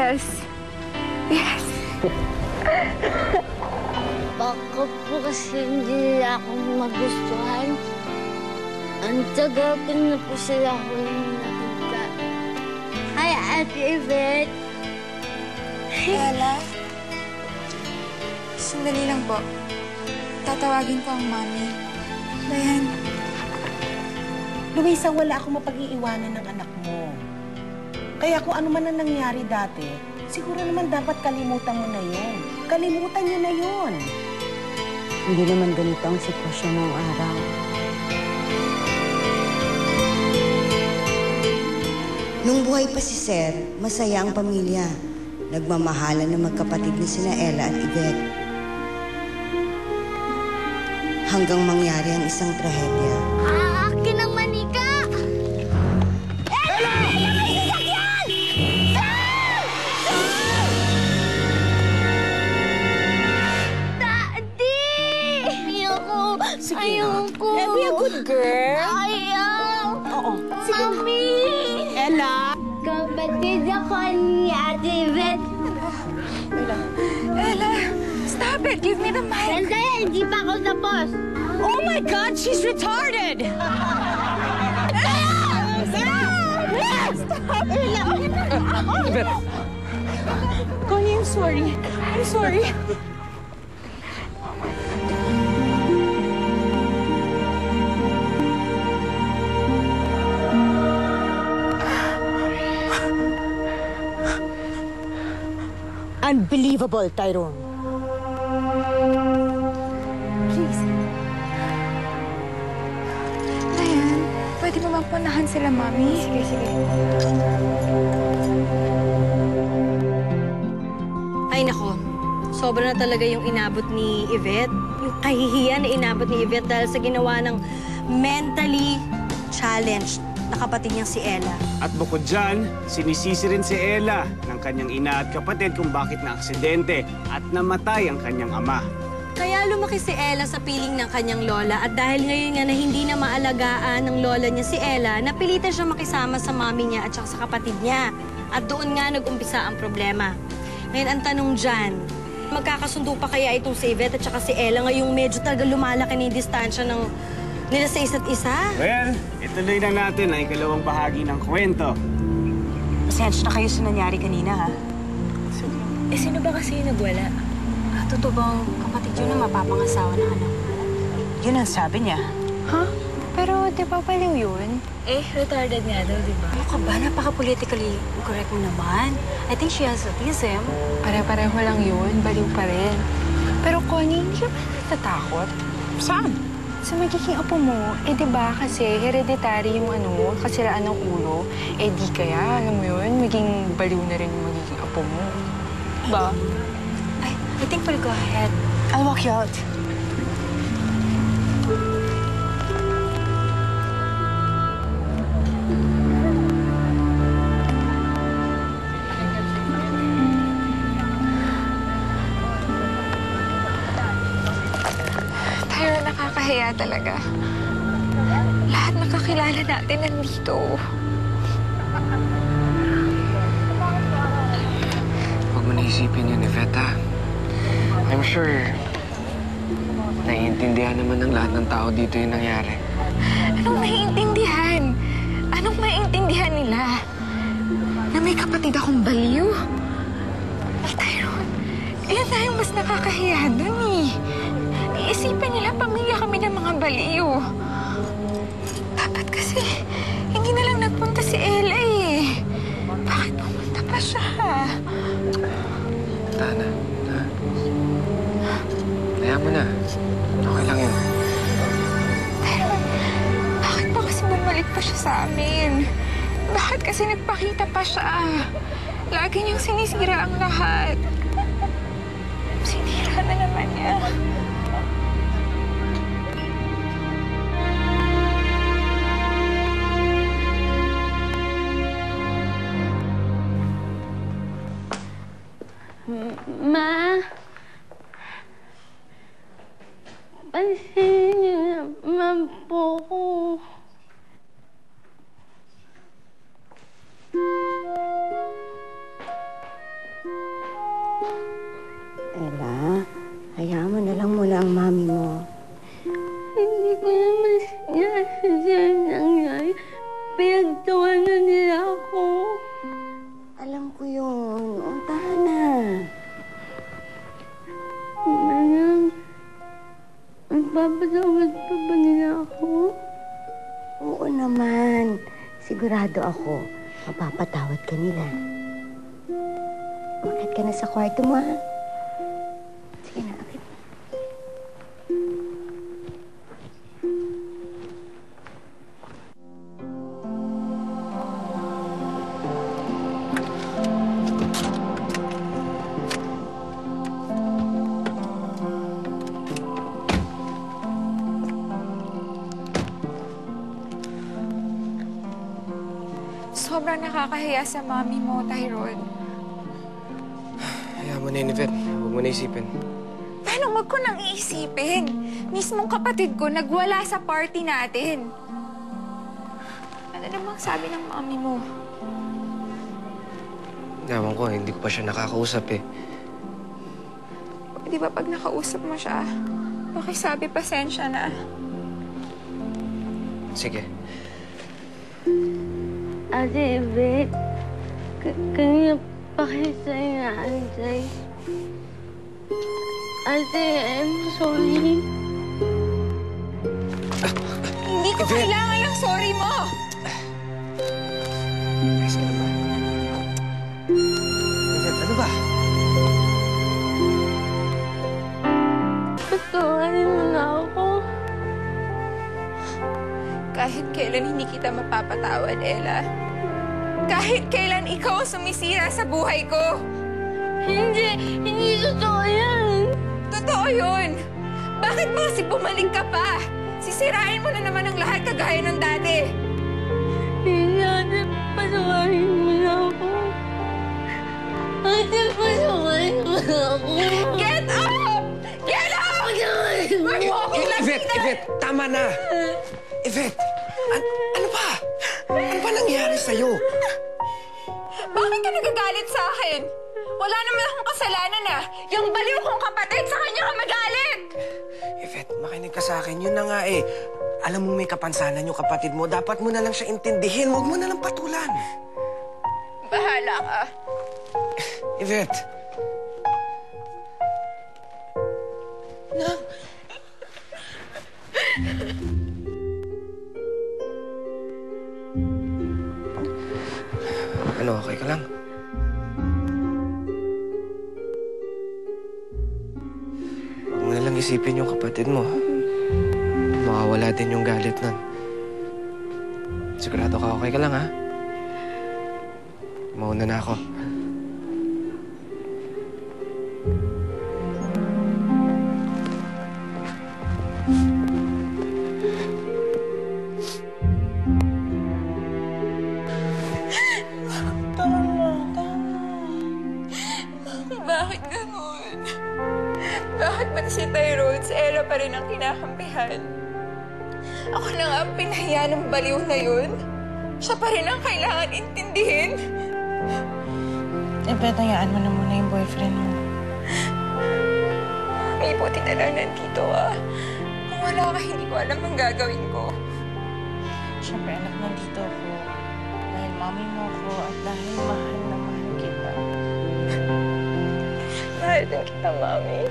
Yes. Yes. Baka po kasi hindi nila ako magustuhan. Ang tagal ko na po sila huling nakita. Hi, Ate Yvette. Ella? Sandali lang po. Tatawagin ko ang mami. Dayan. Luisa, wala akong mapag-iiwanan ng anak mo. Kaya kung ano man ang nangyari dati, siguro naman dapat kalimutan mo na yun. Kalimutan niyo na yun. Hindi naman ganito ang sitwasyon ng araw. Nung buhay pa si Sir, masaya ang pamilya. Nagmamahalan ng magkapatid ni sina Ella at Yvette. Hanggang mangyari ang isang trahedya. Akin ang manika! Ella! Ella, may sasakyan! Sir! Daddy! Ayoko! Ayoko! Be a good girl. Ayaw! Oo. Sige. Mami! Ella! Kapatid ako ni Ate Yvette. Ella, stop it! Give me the mic! Sandali, hindi pa ako tapos. Oh my God, she's retarded! Connie, I'm sorry. I'm sorry. Unbelievable, Tyrone. Please. Dayan, pwede mo bang punahan sila, mami? Sige, sige. Ay, nako. Sobra na talaga yung inabot ni Yvette. Yung kahihiyan na inabot ni Yvette dahil sa ginawa ng mentally challenged na kapatid niyang si Ella. At bukod dyan, sinisisi rin si Ella ng kanyang ina at kapatid kung bakit na-aksidente at namatay ang kanyang ama. Kaya lumaki si Ella sa piling ng kanyang lola at dahil ngayon nga na hindi na maalagaan ng lola niya si Ella, napilitan siya makisama sa mami niya at saka sa kapatid niya. At doon nga nag-umpisa ang problema. Ngayon, ang tanong dyan, magkakasundo pa kaya itong si Yvette at saka si Ella ngayong medyo talaga lumalaki na yung distansya ng nila sa isa't isa? Well, ituloy na natin ang ikalawang bahagi ng kwento. Pasensya na kayo sa nangyari kanina, ha? Eh, sino ba kasi yung nagwala? Totoo bang kapatid yun na mapapangasawa ng anak? Yun ang sabi niya. Huh? Pero di ba baliw yun? Eh, retarded nga daw, di ba? Ano ka ba? Napaka-politically correct mo naman. I think she has autism. Pare-pareho lang yun, baliw pa rin. Pero Connie, hindi ka ba natatakot? Saan? Sa magiging apo mo, eh di ba kasi hereditary yung ano, kasiraan ng ulo, eh di kaya, alam mo yun, maging baliw na rin yung magiging apo mo. Ba? I think we'll go ahead. I'll walk you out. Tayo, nakakahiya talaga. Lahat ng kakilala natin nandito. Huwag mo naisipin yun, Yvette, ha? I'm sure naiintindihan naman ng lahat ng tao dito yung nangyari. Anong naiintindihan? Anong maiintindihan nila? Na may kapatid akong baliw? Ay, Tyrone, ilan tayong mas nakakahiya dun eh. Iisipin nila pamilya kami ng mga baliw. Dapat kasi hindi na lang nagpunta si Ella eh. Bakit pumunta pa siya? Tana, ha? Kaya mo na. Okay lang yun. Pero, bakit pa kasi bumalik pa siya sa amin? Bakit kasi nagpakita pa siya? Lagi niyang sinisira ang lahat. Sinira na naman niya. Ma, pansinin niyo naman po ko. mami mo? Hindi ko naman sinasadya ang nangyari. Pinagtawanan nila ako. Alam ko yun. Tara na. Manang, magpapatawad pa ba nila ako? Oo naman. Sigurado ako, mapapatawad ka nila. Bakit ka na sa kwarto mo, ha? Sige na, akit. Sobrang nakakahiya sa mami mo, Tyrone. Hayaan mo na yun, Yvette. Huwag mo na isipin. Paano wag ko nang iisipin? Mismong kapatid ko nagwala sa party natin. Ano namang sabi ng mami mo? Ewan ko, hindi ko pa siya nakakausap eh. Di ba pag nakausap mo siya, pakisabi pasensya na. Sige. Ate Yvette, kanina pa kayo sa inaantay. Ate, I'm sorry. Hindi ko kailangan ng sorry mo! Ayos ka na ba? Yvette, ano ba? Patawarin mo na ako. Kahit kailan hindi kita mapapatawad, Ella. Kahit kailan ikaw ang sumisira sa buhay ko. Hindi totoo yan. Totoo yun. Bakit ba kasi bumalik ka pa? Sisirain mo na naman ang lahat kagaya ng dati. Hindi, ate, patawarin mo na ako. Ate, patawarin mo na ako. Get up! Get up! Huwag mo akong lapitan! Yvette, tama na! Yvette, ano ba? Ano ba nangyari sa'yo? Bakit ka nagagalit sa akin? Wala naman akong kasalanan ah. Yung baliw kong kapatid, sa kanya ka magalit! Yvette, makinig ka sa akin. Yun na nga eh. Alam mo may kapansanan yung kapatid mo. Dapat mo na lang siya intindihin. Huwag mo na lang patulan. Bahala ka. Yvette. Ano, okay ka lang? Huwag mo na lang isipin yung kapatid mo. Makawala din yung galit nun. Sigurado ka okay ka lang, ha? Mauna na ako. Bakit ganun? Bakit ba't si Tyrone, si Ella pa rin ang kinakampihan? Ako na nga ang pinahiya ng baliw na yun. Siya pa rin ang kailangan intindihin. Yvette, hayaan mo na muna yung boyfriend mo. May buti na lang nandito ah. Kung wala ka, hindi ko alam ang gagawin ko. Siyempre, anak, nandito ako. Dahil mami mo ko at dahil mahal na mahal kita. Mahal din kita, Mami.